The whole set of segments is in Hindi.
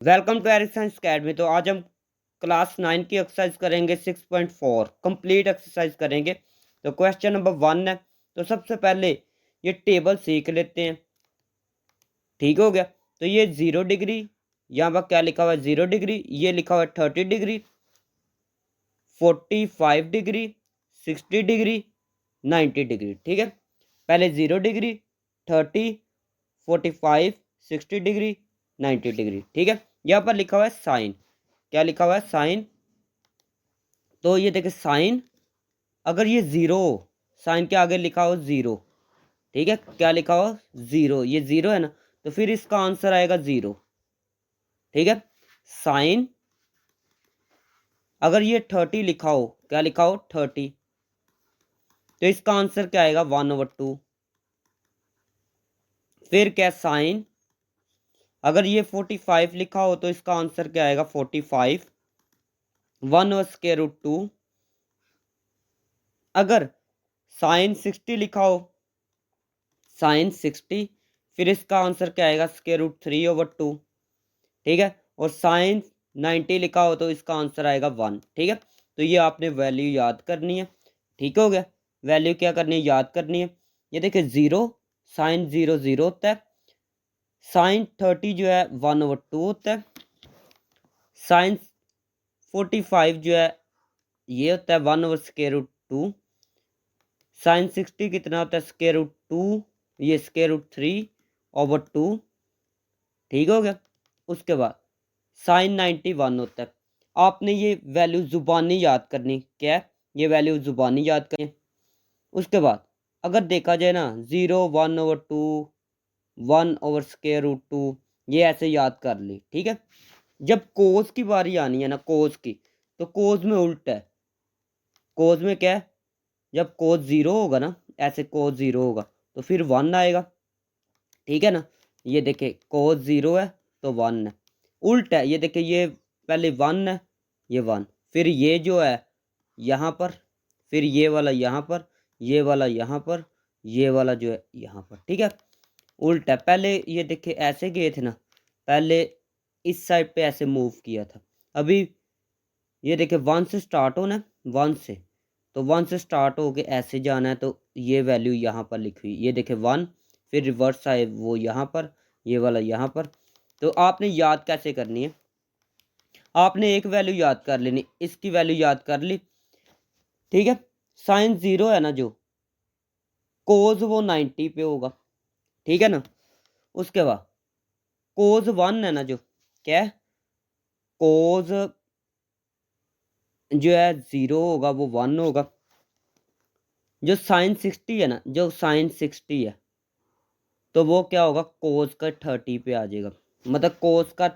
Welcome to Eric science academy. तो आज हम क्लास 9 की एक्सरसाइज करेंगे 6.4 कंप्लीट एक्सरसाइज करेंगे। तो क्वेश्चन नंबर 1 है। तो सबसे पहले ये टेबल सीख लेते हैं। ठीक हो गया। तो ये 0 डिग्री, यहाँ पर क्या लिखा हुआ है 0 डिग्री, ये लिखा हुआ है 30 डिग्री, 45 डिग्री, 60 डिग्री, 90 डिग्री। ठीक है, पहले 0 डिग्री, 30, 45, 60 डिग्री, 90 डिग्री। ठीक है, यहाँ पर लिखा हुआ है साइन। क्या लिखा हुआ है? साइन। तो ये देखिए साइन, अगर ये जीरो हो, साइन के आगे लिखा हो जीरो। ठीक है, क्या लिखा हो? जीरो। ये जीरो है ना, तो फिर इसका आंसर आएगा जीरो। ठीक है, साइन अगर ये 30 लिखा हो, क्या लिखा हो? 30, तो इसका आंसर क्या आएगा? 1/2। फिर क्या साइन अगर ये 45 लिखा हो, तो इसका आंसर क्या आएगा? 45, 1/√2। अगर साइन 60 लिखा हो, साइन 60, फिर इसका आंसर क्या आएगा? √3/2। ठीक है, और साइन 90 लिखा हो, तो इसका आंसर आएगा 1। ठीक है, तो ये आपने वैल्यू याद करनी है। ठीक हो गया, वैल्यू क्या करनी है? याद करनी है। ये देखिए जीरो, साइन जीरो जीरो होता है, साइन 30 जो है 1/2 होता है, साइन 45 जो है ये होता है 1/√2, साइन 60 कितना होता है? √2, ये √3/2। ठीक हो गया। उसके बाद साइन 91 होता है। आपने ये वैल्यू जुबानी याद करनी। क्या है? ये वैल्यू जुबानी याद करनी। उसके बाद अगर देखा जाए ना, 0, 1/2, 1/√2, ये ऐसे याद कर ली। ठीक है, जब कोस की बारी आनी है ना, कोस की, तो कोस में उल्टा है। कोस में क्या है? जब कोस जीरो होगा ना, ऐसे कोस जीरो होगा, तो फिर 1 आएगा। ठीक है ना, ये देखिए कोस जीरो है तो 1 है। उल्टा है, ये देखिए ये पहले 1 है, ये 1, फिर ये जो है यहाँ पर, फिर ये वाला यहाँ पर, ये वाला यहाँ पर, ये वाला जो है यहाँ पर। ठीक है, उल्टा है। पहले ये देखिए ऐसे गए थे ना, पहले इस साइड पे ऐसे मूव किया था। अभी ये देखिए 1 से स्टार्ट होना है, 1 से, तो 1 से स्टार्ट होके ऐसे जाना है, तो ये वैल्यू यहाँ पर लिखी हुई, ये देखिए 1, फिर रिवर्स आए वो यहाँ पर, ये वाला यहाँ पर। तो आपने याद कैसे करनी है? आपने एक वैल्यू याद कर लेनी, इसकी वैल्यू याद कर ली। ठीक है, साइन जीरो है ना, जो कोज वो 90 पे होगा। ठीक है ना, उसके बाद कोज 1 है ना, जो क्या है, कोज जो है जीरो होगा वो 1 होगा। जो साइन 60 है ना, जो साइन 60 है, तो वो क्या होगा? कोस का 30 पे आ जाएगा। मतलब कोस का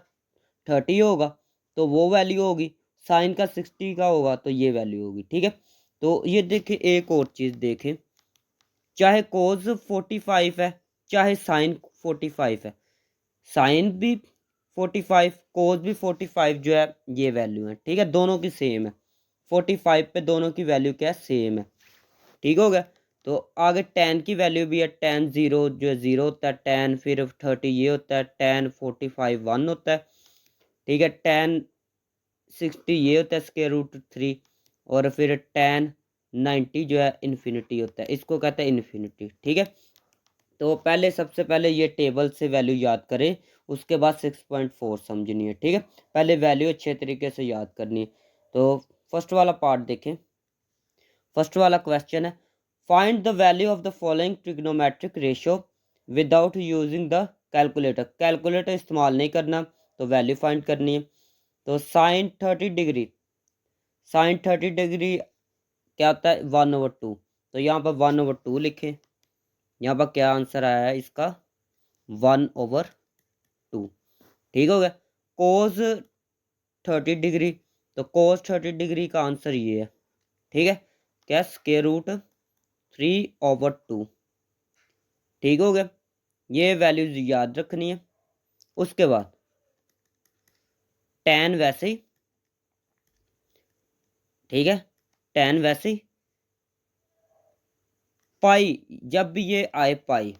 30 होगा तो वो वैल्यू होगी, साइन का 60 का होगा तो ये वैल्यू होगी। ठीक है, तो ये देखें, एक और चीज़ देखें, चाहे कोस 45 है, चाहे साइन 45 है, साइन भी 45, कोस भी 45 जो है, ये वैल्यू है। ठीक है, दोनों की सेम है। 45 पे दोनों की वैल्यू क्या है? सेम है। ठीक हो गया। तो आगे टेन की वैल्यू भी है, टेन जीरो जो है जीरो होता है, टेन फिर 30 ये होता है, टेन 45 1 होता है। ठीक है, टेन 60 ये होता है √3, और फिर टेन 90 जो है इन्फिनिटी होता है, इसको कहते हैं इन्फिनिटी। ठीक है, तो पहले सबसे पहले ये टेबल से वैल्यू याद करें, उसके बाद 6.4 समझनी है। ठीक है, पहले वैल्यू अच्छे तरीके से याद करनी है। तो फर्स्ट वाला पार्ट देखें। फर्स्ट वाला क्वेश्चन है, find the value of the following trigonometric ratio without using the calculator. Calculator इस्तेमाल नहीं करना, तो वैल्यू फाइंड करनी है। तो साइन 30 डिग्री, साइन 30 डिग्री क्या होता है? 1/2। तो यहाँ पर 1/2 लिखें। यहाँ पर क्या आंसर आया है इसका? 1/2। ठीक हो गया। कोस 30 डिग्री, तो कोस 30 डिग्री का आंसर ये है। ठीक है, क्या? √3/2। ठीक हो गया, ये वैल्यूज याद रखनी है। उसके बाद टेन वैसे ही, ठीक है, टेन वैसे ही, पाई जब भी ये आए पाई,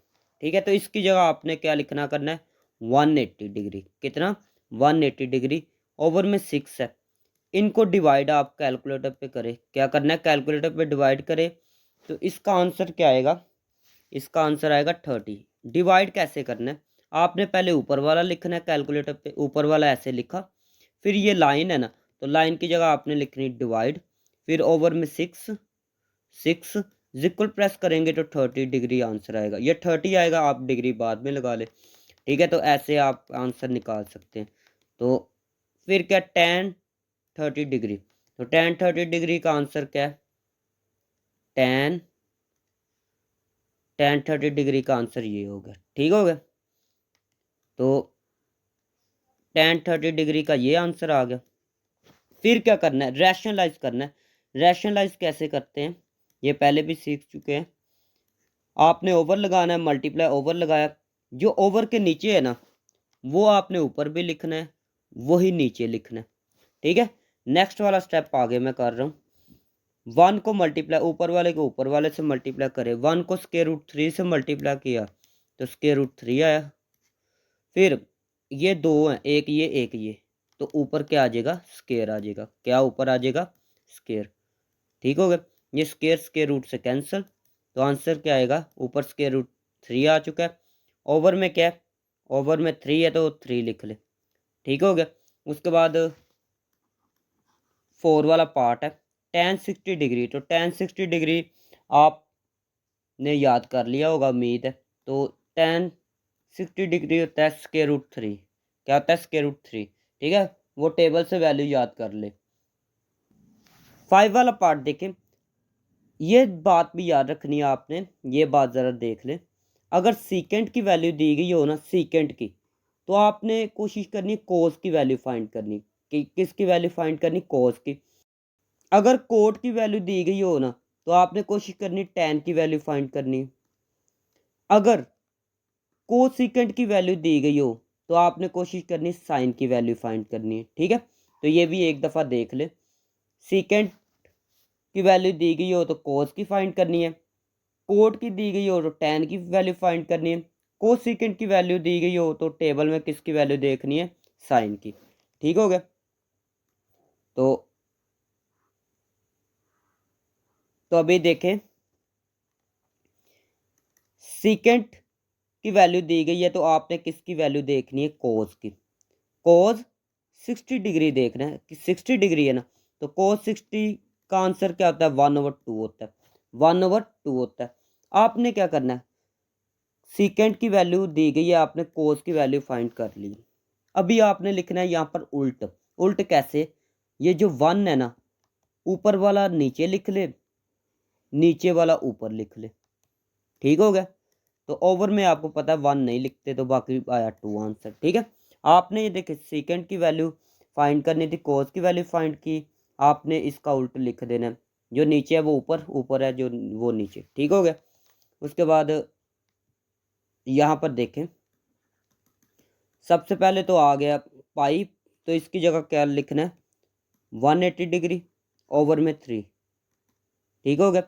ठीक है, तो इसकी जगह आपने क्या लिखना करना है? 180 डिग्री। कितना? 180 डिग्री, ओवर में 6 है। इनको डिवाइड आप कैलकुलेटर पे करें। क्या करना है, कैलकुलेटर पे डिवाइड करें तो इसका आंसर क्या आएगा, इसका आंसर आएगा 30। डिवाइड कैसे करना है, आपने पहले ऊपर वाला लिखना है कैलकुलेटर पे, ऊपर वाला ऐसे लिखा, फिर ये लाइन है ना, तो लाइन की जगह आपने लिखनी डिवाइड, फिर ओवर में 6 इक्वल प्रेस करेंगे तो 30 डिग्री आंसर आएगा। ये 30 आएगा, आप डिग्री बाद में लगा ले, ठीक है। तो ऐसे आप आंसर निकाल सकते हैं। तो फिर क्या, tan 30 डिग्री, तो tan 30 डिग्री का आंसर क्या है, tan 30 डिग्री का आंसर ये हो गया, ठीक हो गया। तो tan 30 डिग्री का ये आंसर आ गया। फिर क्या करना है, रैशनलाइज करना है। रैशनलाइज कैसे करते हैं, ये पहले भी सीख चुके हैं। आपने ओवर लगाना है, मल्टीप्लाई ओवर लगाया, जो ओवर के नीचे है ना वो आपने ऊपर भी लिखना है, वही नीचे लिखना है, ठीक है। नेक्स्ट वाला स्टेप आगे मैं कर रहा हूँ। 1 को मल्टीप्लाई, ऊपर वाले को ऊपर वाले से मल्टीप्लाई करे, 1 को स्क्वायर रूट 3 से मल्टीप्लाई किया तो स्क्वायर रूट 3 आया। फिर ये 2 हैं, एक ये, तो ऊपर क्या आ जाएगा, स्क्वायर आ जाएगा। क्या ऊपर आ जाएगा, स्क्वायर, ठीक हो गया। ये स्क्वायर स्क्वायर रूट से कैंसिल, तो आंसर क्या आएगा, ऊपर स्क्वायर रूट 3 आ चुका है। ओवर में क्या है, ओवर में 3 है तो 3 लिख ले, ठीक हो गया। उसके बाद 4 वाला पार्ट है, tan 60 डिग्री, तो tan 60 डिग्री आपने याद कर लिया होगा उम्मीद है। तो tan 60 डिग्री होता है स्क्वायर रूट 3। क्या होता है, स्क्वायर रूट 3, ठीक है। वो टेबल से वैल्यू याद कर ले। 5 वाला पार्ट देखें, ये बात भी याद रखनी है आपने, ये बात ज़रा देख लें। अगर सीकेंट की वैल्यू दी गई हो ना, सीकेंट की, तो आपने कोशिश करनी कोस की वैल्यू फाइंड करनी। कि किसकी वैल्यू फाइंड करनी, कोस की। अगर कोट की वैल्यू दी गई हो ना, तो आपने कोशिश करनी टैन की वैल्यू फाइंड करनी। अगर कोसिकेंट की वैल्यू दी गई हो तो आपने कोशिश करनी साइन की वैल्यू फाइंड करनी है, ठीक है। तो ये भी एक दफ़ा देख ले। सीकेंट की वैल्यू दी गई हो तो कोस की फाइंड करनी है, कोट की दी गई हो तो टैन की वैल्यू फाइंड करनी है, कोसिकेंट की वैल्यू दी गई हो तो टेबल में किसकी वैल्यू देखनी है, साइन की, ठीक हो गया। तो अभी देखें, सीकेंट की वैल्यू दी गई है तो आपने किसकी वैल्यू देखनी है, कोस की। कोस 60 डिग्री देखना है कि 60 डिग्री है ना, तो कोस 60 का आंसर क्या होता है, 1/2 होता है, 1/2 होता है। आपने क्या करना है, सीकेंट की वैल्यू दी गई है, आपने कोस की वैल्यू फाइंड कर ली। अभी आपने लिखना है यहाँ पर उल्ट। उल्ट कैसे, ये जो 1 है ना, ऊपर वाला नीचे लिख ले, नीचे वाला ऊपर लिख ले, ठीक हो गया। तो ओवर में आपको पता है 1 नहीं लिखते, तो बाकी आया 2 आंसर, ठीक है। आपने ये देखे सीकेंट की वैल्यू फाइंड करनी थी, कोस की वैल्यू फाइंड की, आपने इसका उल्ट लिख देना है। जो नीचे है वो ऊपर, ऊपर है जो वो नीचे, ठीक हो गया। उसके बाद यहाँ पर देखें, सबसे पहले तो आ गया पाई, तो इसकी जगह क्या लिखना है, 180 डिग्री ओवर में 3, ठीक हो गया।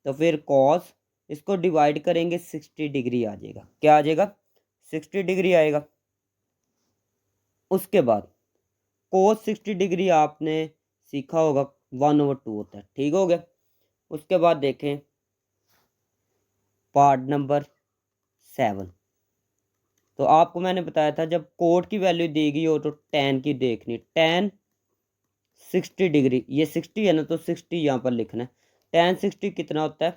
तो फिर कॉस, इसको डिवाइड करेंगे 60 डिग्री आ जाएगा। क्या आ जाएगा, 60 डिग्री आएगा। उसके बाद कोस 60 डिग्री आपने सीखा होगा 1/2 होता है, ठीक हो गया। उसके बाद देखें पार्ट नंबर 7। तो आपको मैंने बताया था जब कोट की वैल्यू दी गई हो तो टैन की देखनी, टैन 60 डिग्री, ये 60 है ना, तो 60 यहाँ पर लिखना है। टैन 60 कितना होता है,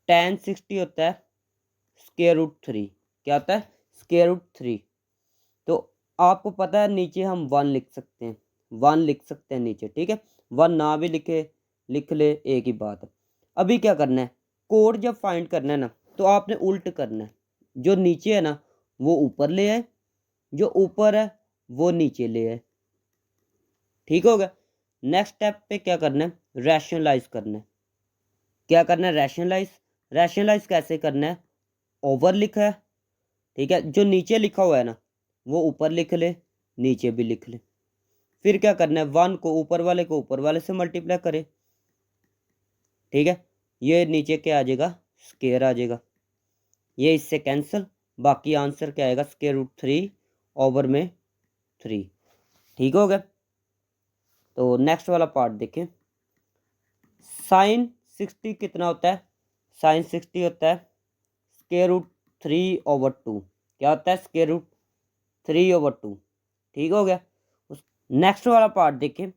टैन 60 होता है स्क्वायर रूट 3। क्या होता है, स्क्वायर रूट 3। तो आपको पता है नीचे हम 1 लिख सकते हैं, 1 लिख सकते हैं नीचे, ठीक है। 1 ना भी लिखे, लिख ले, एक ही बात है। अभी क्या करना है, कोड जब फाइंड करना है ना, तो आपने उल्ट करना है। जो नीचे है ना वो ऊपर ले आए, जो ऊपर है वो नीचे ले आए, ठीक हो गया। नेक्स्ट स्टेप पे क्या करना है, रैशनलाइज करना है। क्या करना है, रैशनलाइज। रैशनलाइज कैसे करना है, ओवर लिखा है, ठीक है, जो नीचे लिखा हुआ है ना वो ऊपर लिख ले, नीचे भी लिख ले। फिर क्या करना है, 1 को ऊपर वाले से मल्टीप्लाई करे, ठीक है। ये नीचे क्या आ जाएगा, स्क्वायर आ जाएगा, ये इससे कैंसिल, बाकी आंसर क्या आएगा, स्क्वायर रूट 3 ओवर में 3। ठीक हो गया। तो नेक्स्ट वाला पार्ट देखें, साइन 60 कितना होता है? साइन 60 होता है स्क्वायर रूट 3/2। क्या होता है? Square root 3/2। ठीक हो गया। नेक्स्ट वाला पार्ट देखें,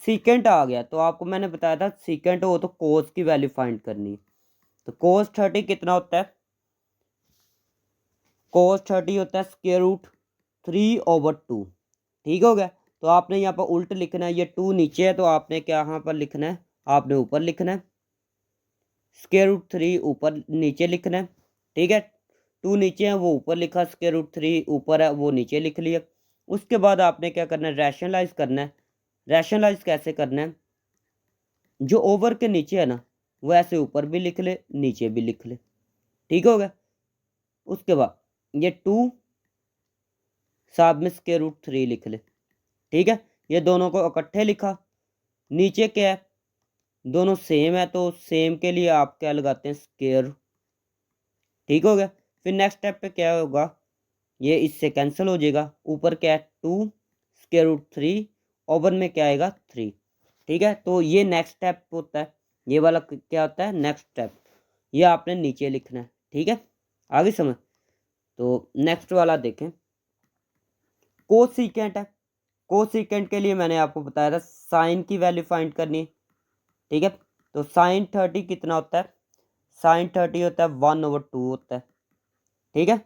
सीकेंट आ गया तो आपको मैंने बताया था सीकेंट हो तो कोस की वैल्यू फाइंड करनी है। तो कोस 30 कितना होता है? कोस 30 होता है स्क्वायर रूट 3/2। ठीक हो गया। तो आपने यहाँ पर उल्ट लिखना है, ये 2 नीचे है तो आपने क्या यहाँ पर लिखना है? आपने ऊपर लिखना है। स्क्वायर रूट 3 ऊपर नीचे लिखना है। ठीक है, 2 नीचे है वो ऊपर लिखा, स्क्वायर रूट 3 ऊपर है वो नीचे लिख लिया। उसके बाद आपने क्या करना है? रैशनलाइज करना है। रैशनलाइज कैसे करना है? जो ओवर के नीचे है ना वो ऐसे ऊपर भी लिख ले नीचे भी लिख ले। ठीक हो गया। उसके बाद ये 2 साथ में स्क्वायर रूट 3 लिख ले। ठीक है, ये दोनों को इकट्ठे लिखा। नीचे क्या है? दोनों सेम है तो सेम के लिए आप क्या लगाते हैं? स्क्वायर। ठीक हो गया। फिर नेक्स्ट स्टेप पे क्या होगा? ये इससे कैंसिल हो जाएगा। ऊपर क्या है? 2 स्क्वायर रूट 3, ओवर में क्या आएगा? 3। ठीक है, तो ये नेक्स्ट स्टेप होता है। ये वाला क्या होता है? Next step. ये आपने नीचे लिखना है। ठीक है, आगे समझ। तो नेक्स्ट वाला देखें, कोसीकेंट है। कोसीकेंट के लिए मैंने आपको बताया था साइन की वैल्यू फाइंड करनी है। ठीक है, तो साइन 30 कितना होता है? साइन 30 होता है 1/2 होता है। ठीक है,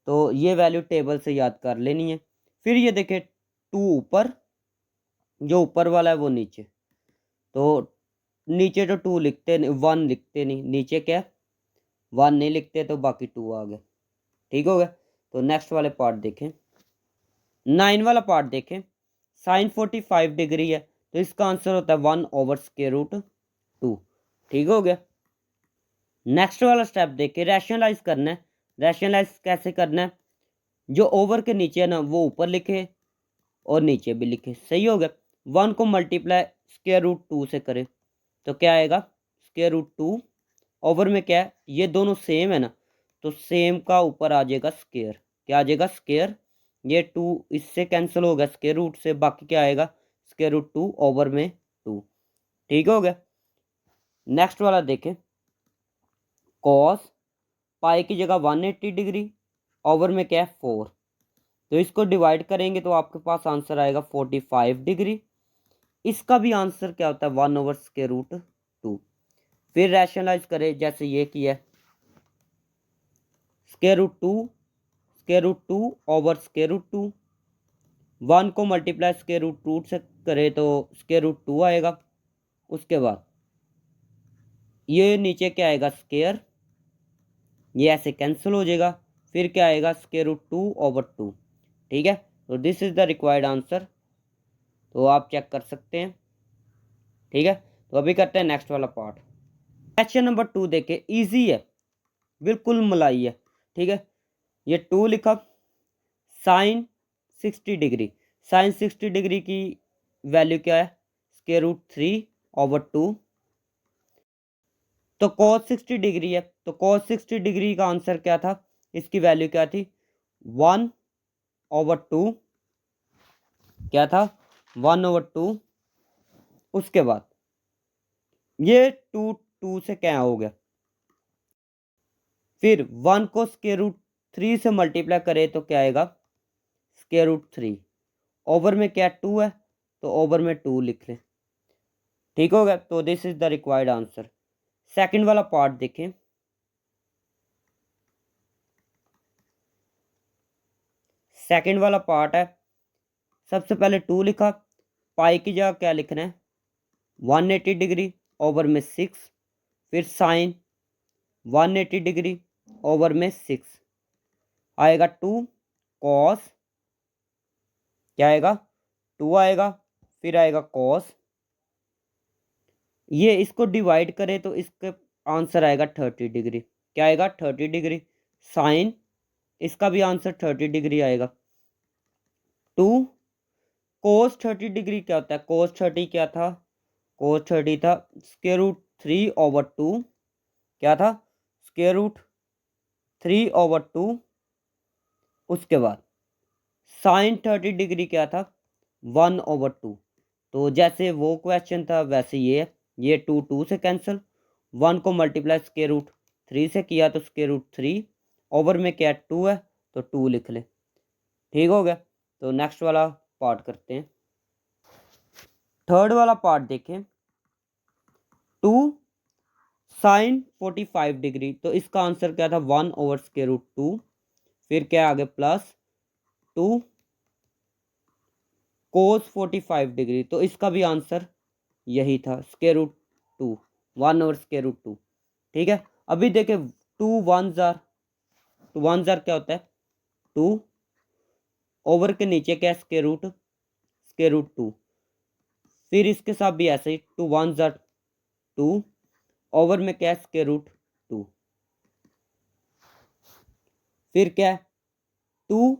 तो ये वैल्यू टेबल से याद कर लेनी है। फिर ये देखें 2 ऊपर, जो ऊपर वाला है वो नीचे। तो नीचे तो 2 लिखते नहीं, 1 लिखते नहीं, नीचे क्या है? 1 नहीं लिखते तो बाकी 2 आ गया। ठीक हो गया। तो नेक्स्ट वाले पार्ट देखें, 9 वाला पार्ट देखें, साइन 45 डिग्री है तो इसका आंसर होता है 1/√2। ठीक हो गया। नेक्स्ट वाला स्टेप देखें, रैशनलाइज करना है। रैशनलाइज कैसे करना है? जो ओवर के नीचे है ना वो ऊपर लिखे और नीचे भी लिखे। सही हो गया। 1 को मल्टीप्लाई स्क्वायर रूट 2 से करें तो क्या आएगा? Square root 2। ओवर में क्या है? ये दोनों सेम है ना तो सेम का ऊपर आ जाएगा स्क्वायर। क्या आ जाएगा? स्क्वायर। ये 2 इससे कैंसिल हो गया स्क्वायर रूट से, बाकी क्या आएगा? स्क्वायर रूट 2 ओवर में 2। ठीक हो गया। नेक्स्ट वाला देखें, कॉस पाई की जगह 180 डिग्री, ओवर में क्या है? 4। तो इसको डिवाइड करेंगे तो आपके पास आंसर आएगा 45 डिग्री। इसका भी आंसर क्या होता है? 1/√2। फिर रैशनलाइज करें जैसे ये किया, square root 2 square root 2 over square root 2। 1 को मल्टीप्लाई स्क्वायर रूट 2 से करें तो स्क्वायर रूट 2 आएगा। उसके बाद ये नीचे क्या आएगा? स्क्वायर। ये ऐसे कैंसिल हो जाएगा। फिर क्या आएगा? Square root 2/2। ठीक है, तो this is the required answer. तो आप चेक कर सकते हैं। ठीक है, तो अभी करते हैं नेक्स्ट वाला पार्ट। क्वेश्चन नंबर 2 देखे, इजी है, बिल्कुल मलाई है। ठीक है, ये 2 लिखा, साइन 60 डिग्री। साइन 60 डिग्री की वैल्यू क्या है? Square root 3/2। तो cos 60 डिग्री है तो cos 60 डिग्री का आंसर क्या था? इसकी वैल्यू क्या थी? 1/2। क्या था? 1/2। उसके बाद ये 2 2 से क्या हो गया? फिर 1 को स्क्वायर रूट 3 से मल्टीप्लाई करें तो क्या आएगा? Square root 3। ओवर में क्या 2 है तो ओवर में 2 लिख लें। ठीक हो गया। तो this is the required answer. Second वाला पार्ट देखें, सेकंड वाला पार्ट है, सबसे पहले 2 लिखा, पाई की जगह क्या लिखना है? 180 डिग्री ओवर में 6। फिर साइन 180 डिग्री ओवर में 6 आएगा 2। कॉस क्या आएगा? 2 आएगा। फिर आएगा कॉस। ये इसको डिवाइड करें तो इसके आंसर आएगा 30 डिग्री। क्या आएगा? 30 डिग्री। साइन इसका भी आंसर 30 डिग्री आएगा। 2 कोस 30 डिग्री क्या होता है? कोस 30 क्या था? कोस 30 था स्क्वायर रूट 3/2। क्या था? Square root 3/2। उसके बाद साइन 30 डिग्री क्या था? 1/2। तो जैसे वो क्वेश्चन था वैसे ये है, ये 2 से कैंसिल, 1 को मल्टीप्लाई स्क्वायर रूट 3 से किया तो स्क्वायर रूट 3, ओवर में क्या 2 है तो 2 लिख ले। ठीक हो गया। तो नेक्स्ट वाला पार्ट करते हैं। थर्ड वाला पार्ट देखें, 2 साइन 45 डिग्री, तो इसका आंसर क्या था 1/√2। फिर क्या आगे प्लस 2 कोस 45 डिग्री, तो इसका भी आंसर यही था √2, 1/√2। ठीक है। अभी देखें 2 1 क्या होता है 2, ओवर के नीचे क्या √2। फिर इसके साथ भी ऐसे ही 2 ओवर में क्या √2। फिर क्या है 2,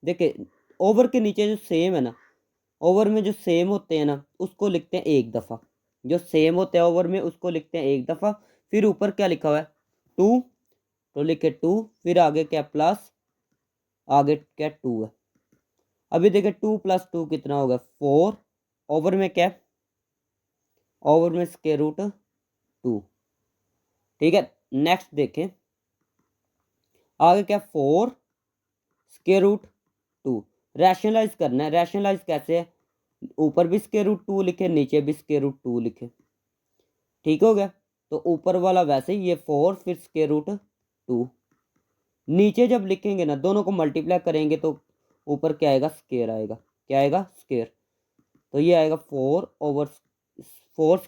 देखे ओवर के नीचे जो सेम है ना, ओवर में जो सेम होते हैं ना उसको लिखते हैं एक दफ़ा, जो सेम होते हैं ओवर में उसको लिखते हैं एक दफ़ा। फिर ऊपर क्या लिखा हुआ है 2, तो लिखे 2, फिर आगे क्या प्लस, आगे क्या 2 है। अभी देखे 2 + 2 कितना होगा 4, ओवर में क्या, ओवर में √2। ठीक है। नेक्स्ट देखें आगे क्या 4 √2, रैशनलाइज करना है। रैशनलाइज कैसे है, ऊपर भी √2 लिखे, नीचे भी √2 लिखे। ठीक हो गया। तो ऊपर वाला वैसे ही ये 4 फिर √2, नीचे जब लिखेंगे ना दोनों को मल्टीप्लाई करेंगे तो ऊपर क्या आएगा स्क्वायर आएगा, क्या आएगा स्क्वायर। तो ये आएगा 4/4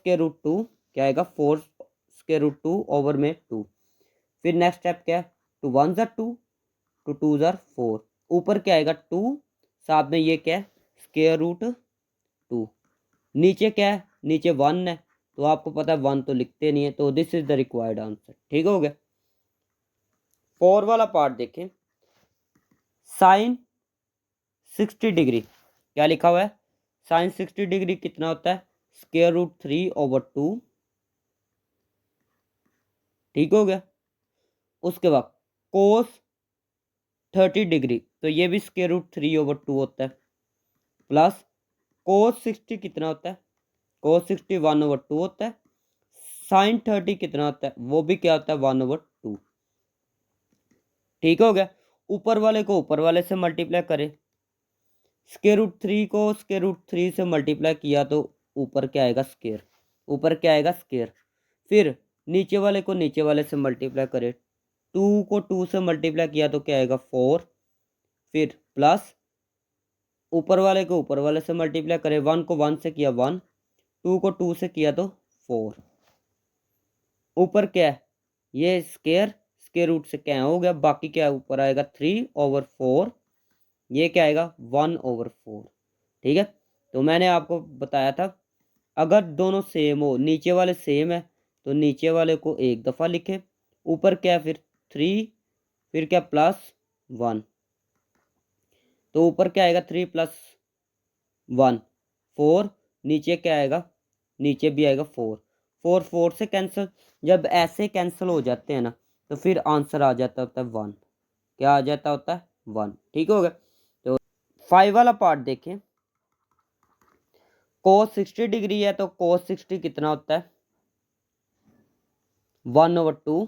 क्या आएगा 4 ओवर में 2। फिर नेक्स्ट स्टेप क्या है 2 1 ज़ा 2, 2 2 ज़ा 4, ऊपर क्या आएगा 2, साथ में ये क्या है √2, नीचे क्या है नीचे 1 है, तो आपको पता है 1 तो लिखते नहीं है, तो this is the required answer. ठीक हो गया। 4 वाला पार्ट देखें, साइन 60 डिग्री, क्या लिखा हुआ है साइन 60 डिग्री कितना होता है √3/2। ठीक हो गया। उसके बाद कोस 30 डिग्री, तो ये भी √3/2 होता है, प्लस कोस 60 कितना होता है कोस 60 1/2 होता है, साइन 30 कितना होता है वो भी क्या होता है 1/2। ठीक हो गया। ऊपर वाले को ऊपर वाले से मल्टीप्लाई करें, √3 को √3 से मल्टीप्लाई किया तो ऊपर क्या आएगा स्क्वायर, ऊपर क्या आएगा स्क्वायर। फिर नीचे वाले को नीचे वाले से मल्टीप्लाई करें, 2 को 2 से मल्टीप्लाई किया तो क्या आएगा 4, फिर प्लस ऊपर वाले को ऊपर वाले से मल्टीप्लाई करें, 1 को 1 से किया 1, 2 को 2 से किया तो 4, ऊपर क्या है ये स्क्वायर रूट से क्या हो गया, बाकी क्या ऊपर आएगा 3/4, ये क्या आएगा 1/4। ठीक है। तो मैंने आपको बताया था अगर दोनों सेम हो, नीचे वाले सेम है तो नीचे वाले को एक दफ़ा लिखे, ऊपर क्या है फिर 3, फिर क्या +1, तो ऊपर क्या आएगा 3 + 1 4, नीचे क्या आएगा नीचे भी आएगा 4, 4 4 से कैंसिल, जब ऐसे कैंसिल हो जाते हैं ना तो फिर आंसर आ जाता होता है 1, क्या आ जाता होता है 1। ठीक हो गया। तो 5 वाला पार्ट देखें, कोस 60 डिग्री है तो कोस 60 कितना होता है 1/2,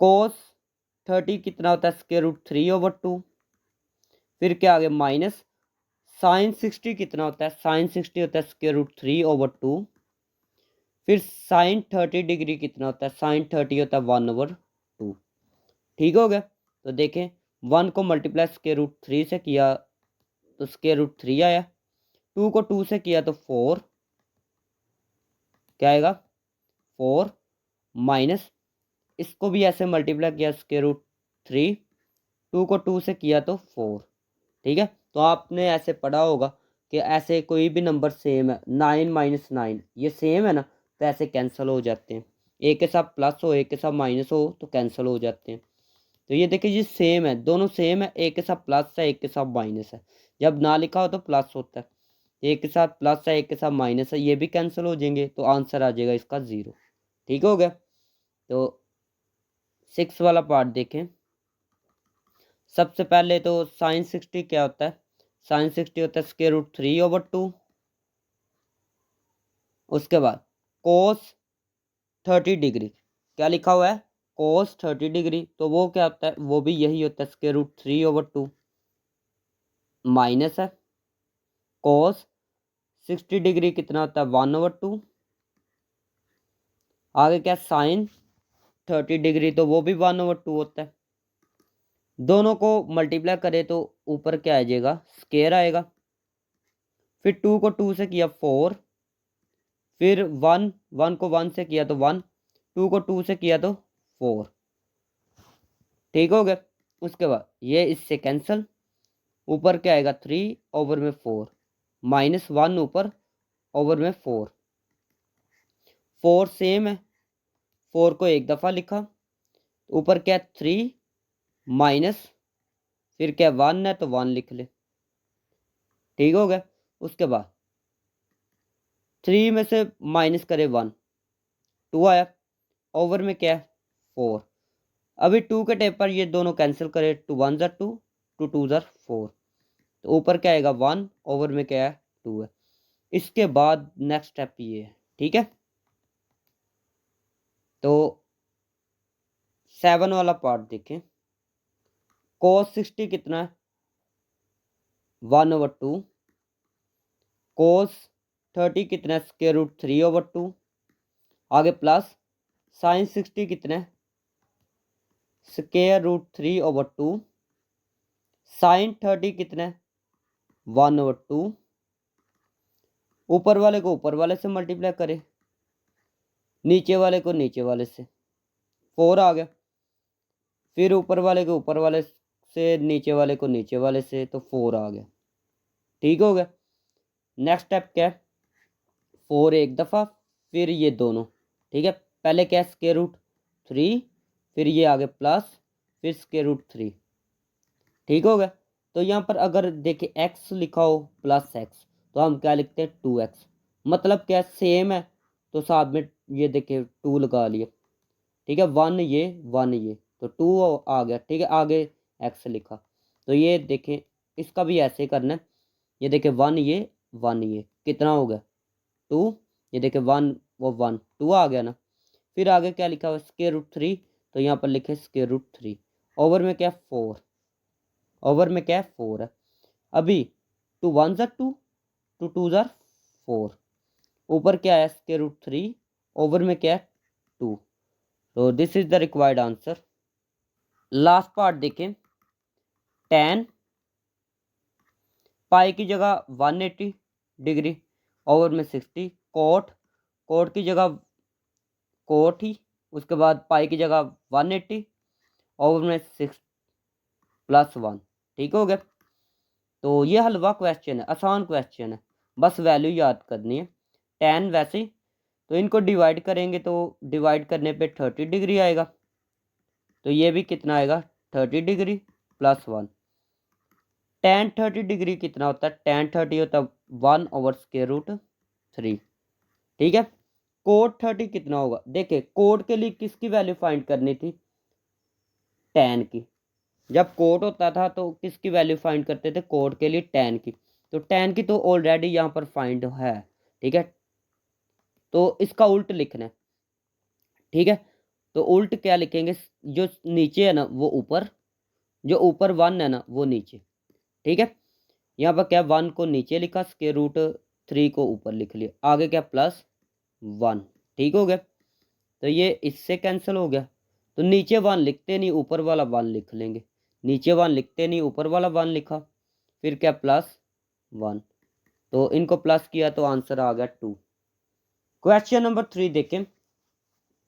कोस 30 कितना होता है √3/2, फिर क्या आ गया माइनस साइन 60 कितना होता है साइन 60 होता है √3/2, फिर साइन 30 डिग्री कितना होता है साइन 30 होता है 1/2। ठीक हो गया। तो देखें 1 को मल्टीप्लाई √3 से किया तो √3 आया, 2 को 2 से किया तो 4, क्या आएगा 4, माइनस इसको भी ऐसे मल्टीप्लाई किया √3, 2 को 2 से किया तो 4। ठीक है। तो आपने ऐसे पढ़ा होगा कि ऐसे कोई भी नंबर सेम है 9 - 9 ये सेम है ना, तो ऐसे कैंसिल हो जाते हैं, एक के साथ प्लस हो एक के साथ माइनस हो तो कैंसिल हो जाते हैं। तो ये देखिए जी सेम है, दोनों सेम है, एक के साथ प्लस है एक के साथ माइनस है, जब ना लिखा हो तो प्लस होता है, एक के साथ प्लस है एक के साथ माइनस है, ये भी कैंसिल हो जाएंगे तो आंसर आ जाएगा इसका 0। ठीक हो गया। तो 6 वाला पार्ट देखें, सबसे पहले तो साइन 60 क्या होता है साइन 60 होता है स्क्वायर रूट 3/2। उसके बाद कोस 30 डिग्री, क्या लिखा हुआ है कोस 30 डिग्री, तो वो क्या होता है, वो भी यही होता है स्क्वायर रूट 3/2 माइनस है कोस 60 डिग्री कितना होता है 1/2। आगे क्या साइन 30 डिग्री, तो वो भी 1/2 होता है। दोनों को मल्टीप्लाई करें तो ऊपर क्या आ जाएगा स्क्वायर आएगा। फिर 2 को 2 से किया 4, फिर 1 को 1 से किया तो 1, 2 को 2 से किया तो 4। ठीक हो गया। उसके बाद ये इससे कैंसिल, ऊपर क्या आएगा 3/4 माइनस 1 ऊपर ओवर में 4 सेम है, 4 को एक दफ़ा लिखा, ऊपर क्या 3 माइनस फिर क्या 1 है तो 1 लिख ले। ठीक हो गया। उसके बाद 3 में से माइनस करे 1, 2 आया, ओवर में क्या है 4। अभी 2 के टेप पर ये दोनों कैंसिल करे, 2 1 ज़ा 2, 2 2 ज़ा 4, तो ऊपर क्या आएगा 1, ओवर में क्या है 2 है। इसके बाद नेक्स्ट स्टेप ये है। ठीक है, तो 7 वाला पार्ट देखें। कोस 60 कितना है 1/2, कोस 30 कितना है स्क्वायर रूट 3/2, आगे प्लस साइन 60 कितना है स्क्वायर रूट 3/2, साइन 30 कितना है 1/2। ऊपर वाले को ऊपर वाले से मल्टीप्लाई करें, नीचे वाले को नीचे वाले से, 4 आ गया। फिर ऊपर वाले को ऊपर वाले से, नीचे वाले को नीचे वाले से, तो 4 आ गया। ठीक हो गया। नेक्स्ट स्टेप क्या है 4 एक दफ़ा, फिर ये दोनों। ठीक है, पहले क्या है स्क्वायर रूट 3, फिर ये आगे प्लस, फिर स्क्वायर रूट 3। ठीक हो गया। तो यहाँ पर अगर देखे x लिखा हो प्लस एक्स, तो हम क्या लिखते हैं 2x, मतलब क्या सेम है, तो साथ में ये देखे 2 लगा लिए। ठीक है, 1 ये 1 ये, तो 2 आ गया। ठीक है, आगे x लिखा, तो ये देखें इसका भी ऐसे करना है। ये देखे 1 ये 1 ये कितना हो गया 2, ये देखे 1 वो 1 2 आ गया ना। फिर आगे क्या लिखा हुआ स्क्वायर रूट 3, तो यहाँ पर लिखे स्क्वायर रूट 3, ओवर में क्या 4, ओवर में क्या 4 है। अभी 2 1 ज़ा 2, 2 2 ज़ा 4, ऊपर क्या है स्क्वायर रूट 3, ओवर में क्या है 2। तो this is the required answer. Last part देखें, tan पाई की जगह 180 डिग्री, ओवर में 60, कोट कोट की जगह कोट ही, उसके बाद पाई की जगह 180, ओवर में 6 प्लस 1। ठीक हो गया। तो ये हलवा क्वेश्चन है, आसान क्वेश्चन है, बस वैल्यू याद करनी है। tan वैसे ही, तो इनको डिवाइड करेंगे तो डिवाइड करने पे 30 डिग्री आएगा, तो ये भी कितना आएगा 30 डिग्री प्लस 1। tan 30 डिग्री कितना होता है, tan 30 होता है 1/√3। ठीक है, कोट 30 कितना होगा, देखिए कोट के लिए किसकी वैल्यू फाइंड करनी थी tan की। जब कोट होता था तो किसकी वैल्यू फाइंड करते थे कोट के लिए tan की, तो tan की तो ऑलरेडी यहाँ पर फाइंड है। ठीक है, तो इसका उल्ट लिखना है। ठीक है, तो उल्ट क्या लिखेंगे, जो नीचे है ना वो ऊपर, जो ऊपर 1 है ना वो नीचे। ठीक है, यहाँ पर क्या 1 को नीचे लिखा, स्क्वायर रूट 3 को ऊपर लिख लिया, आगे क्या प्लस 1। ठीक हो गया। तो ये इससे कैंसिल हो गया, तो नीचे 1 लिखते नहीं ऊपर वाला 1 लिख लेंगे, नीचे 1 लिखते नहीं ऊपर वाला 1 लिखा, फिर क्या प्लस 1, तो इनको प्लस किया तो आंसर आ गया 2। क्वेश्चन नंबर 3 देखें,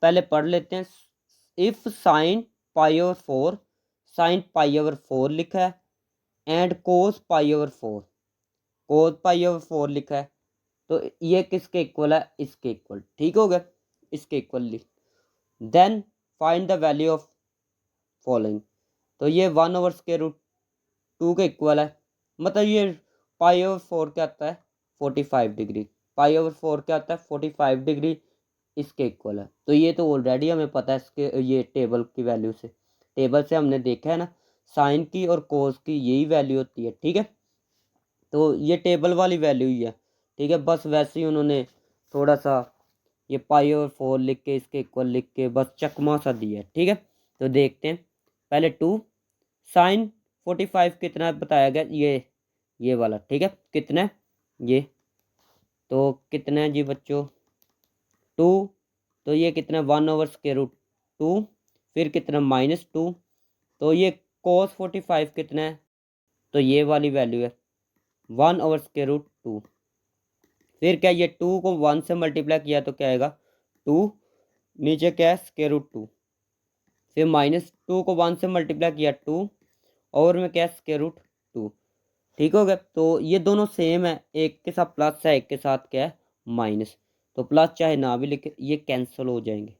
पहले पढ़ लेते हैं। इफ साइन π/4, साइन π/4 लिखा है, एंड कोस π/4, कोस π/4 लिखा है, तो ये किसके इक्वल है, इसके इक्वल। ठीक हो गया, इसके इक्वल लिख, then find the value of following, तो ये 1/√2 के इक्वल है, मतलब ये π/4 क्या आता है 45 डिग्री, π/4 क्या आता है 45 डिग्री, इसके इक्वल है। तो ये तो ऑलरेडी हमें पता है, इसके ये टेबल की वैल्यू से, टेबल से हमने देखा है ना, साइन की और कोस की यही वैल्यू होती है। ठीक है, तो ये टेबल वाली वैल्यू ही है, ठीक है। बस वैसे ही उन्होंने थोड़ा सा ये π/4 लिख के इसके इक्वल लिख के बस चकमा सा दिया है, ठीक है। तो देखते हैं पहले 2 sin 45 कितना बताया गया, ये वाला, ठीक है। कितना है ये, तो कितना है जी बच्चों 2, तो ये कितना 1/√2, फिर कितना -2, तो ये cos 45 कितना है, तो ये वाली वैल्यू है 1/√2। फिर क्या ये 2 को 1 से मल्टीप्लाई किया तो क्या आएगा 2, नीचे क्या है √2, फिर -2 को 1 से मल्टीप्लाई किया 2, और में क्या है √2, ठीक हो गया। तो ये दोनों सेम है, एक के साथ प्लस है, एक के साथ क्या है माइनस, तो प्लस चाहे ना भी लिखे ये कैंसिल हो जाएंगे,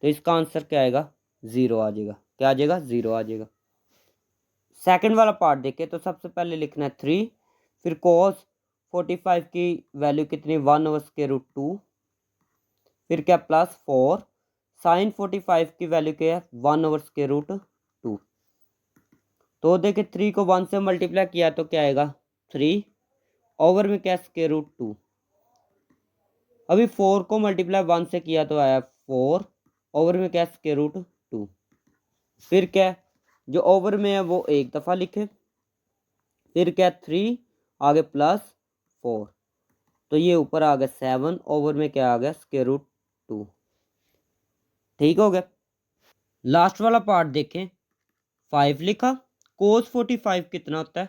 तो इसका आंसर क्या आएगा 0 आ जाएगा। क्या आ जाएगा 0 आ जाएगा। सेकंड वाला पार्ट देखें तो सबसे पहले लिखना है 3, फिर cos 45 की वैल्यू कितनी 1/√2, फिर क्या प्लस 4, sin 45 की वैल्यू क्या है 1/√2। तो देखिए 3 को 1 से मल्टीप्लाई किया तो क्या आएगा 3, ओवर में क्या √2। अभी 4 को मल्टीप्लाई 1 से किया तो आया 4, ओवर में क्या √2। फिर क्या जो ओवर में है वो एक दफ़ा लिखे, फिर क्या 3 आगे प्लस 4, तो ये ऊपर आ गया 7, ओवर में क्या आ गया √2, ठीक हो गया। लास्ट वाला पार्ट देखें 5 लिखा, cos 45 कितना होता है,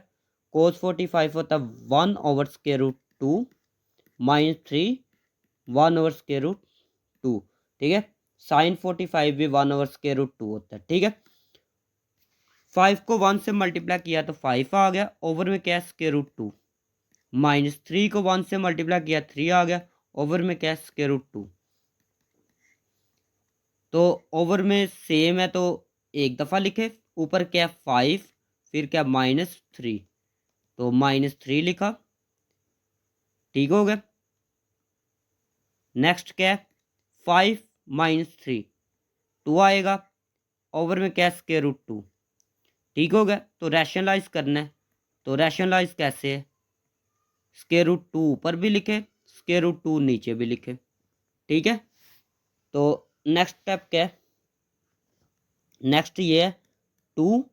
cos 45 होता है 1/√2 -3 1/√2, ठीक है। sin 45 भी 1/√2 होता है, ठीक है। 5 को 1 से मल्टीप्लाई किया तो 5 आ गया, ओवर में क्या है √2, -3 को 1 से मल्टीप्लाई किया 3 आ गया, ओवर में क्या है √2। तो ओवर में सेम है तो एक दफ़ा लिखे, ऊपर क्या 5, फिर क्या -3, तो -3 लिखा, ठीक हो गया। नेक्स्ट क्या है 5 -3 2 आएगा, ओवर में क्या √2, ठीक हो गया। तो रैशनलाइज करना है, तो रैशनलाइज कैसे है, √2 ऊपर भी लिखे, √2 नीचे भी लिखे, ठीक है। तो नेक्स्ट स्टेप क्या है, नेक्स्ट ये है 2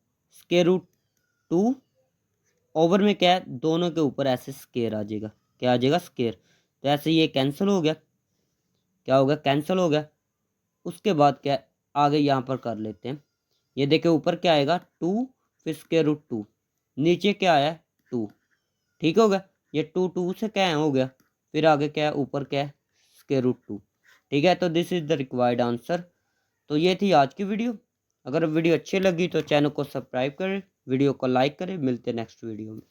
√2, ओवर में क्या है दोनों के ऊपर ऐसे स्केयर आ जाएगा, क्या आ जाएगा स्केयर, तो ऐसे ये कैंसिल हो गया, क्या हो गया कैंसिल हो गया। उसके बाद क्या है आगे यहाँ पर कर लेते हैं, ये देखिए ऊपर क्या आएगा 2, फिर √2, नीचे क्या आया 2, ठीक हो गया। ये 2 2 से क्या हो गया, फिर आगे क्या है ऊपर क्या है √2, ठीक है। तो this is the required answer. तो ये थी आज की वीडियो। अगर वीडियो अच्छी लगी तो चैनल को सब्सक्राइब करें, वीडियो को लाइक करें। मिलते हैं नेक्स्ट वीडियो में।